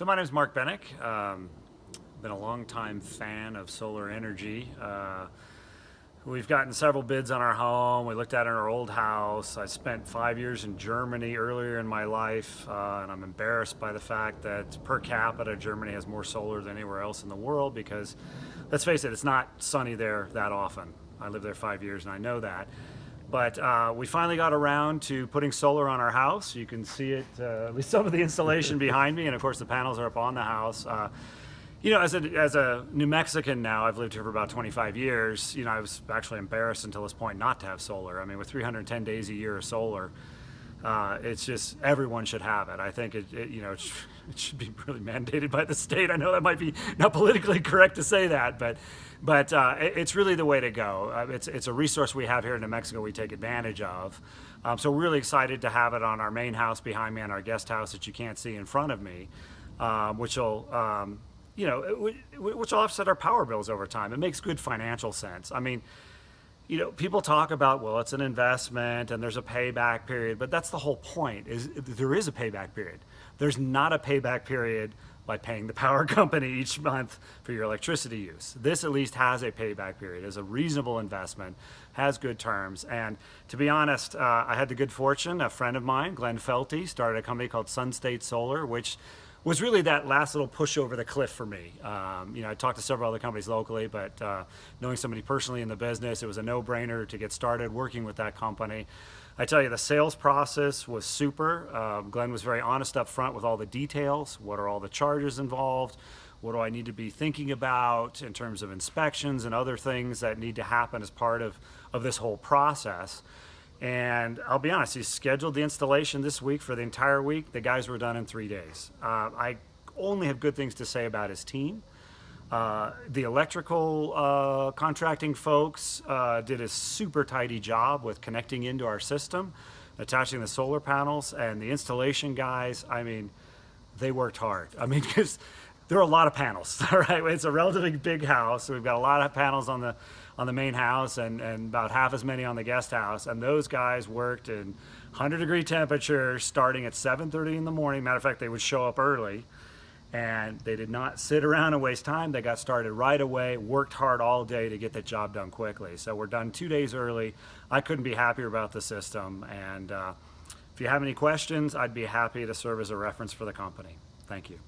So my name is Mark Benak. Been a long-time fan of solar energy. We've gotten several bids on our home. We looked at our old house. I spent 5 years in Germany earlier in my life, and I'm embarrassed by the fact that per capita Germany has more solar than anywhere else in the world because, let's face it, it's not sunny there that often. I lived there 5 years and I know that. But we finally got around to putting solar on our house. You can see it, at least some of the installation behind me, and of course the panels are up on the house. As a New Mexican now, I've lived here for about 25 years. I was actually embarrassed until this point not to have solar. I mean, with 310 days a year of solar, it's just everyone should have it. I think it should be really mandated by the state. I know that might be not politically correct to say that, but it's really the way to go. It's a resource we have here in New Mexico we take advantage of. So we're really excited to have it on our main house behind me and our guest house that you can't see in front of me, which will offset our power bills over time. It makes good financial sense. I mean, people talk about, well, it's an investment and there's a payback period, but that's the whole point, is there is a payback period. There's not a payback period by paying the power company each month for your electricity use. This at least has a payback period, is a reasonable investment, has good terms. And to be honest, I had the good fortune, a friend of mine, Glenn Felty, started a company called Sun State Solar, which was really that last little push over the cliff for me. I talked to several other companies locally, but knowing somebody personally in the business, it was a no-brainer to get started working with that company. I tell you, the sales process was super. Glenn was very honest up front with all the details. What are all the charges involved? What do I need to be thinking about in terms of inspections and other things that need to happen as part of this whole process? And I'll be honest, he scheduled the installation this week for the entire week. The guys were done in 3 days. I only have good things to say about his team. The electrical contracting folks did a super tidy job with connecting into our system, attaching the solar panels, and the installation guys, I mean, they worked hard. I mean, because there are a lot of panels, all right? It's a relatively big house. So we've got a lot of panels on the main house and about half as many on the guest house. And those guys worked in 100-degree temperatures starting at 7:30 in the morning. Matter of fact, they would show up early. And they did not sit around and waste time. They got started right away, worked hard all day to get the job done quickly. So we're done 2 days early. I couldn't be happier about the system. And if you have any questions, I'd be happy to serve as a reference for the company. Thank you.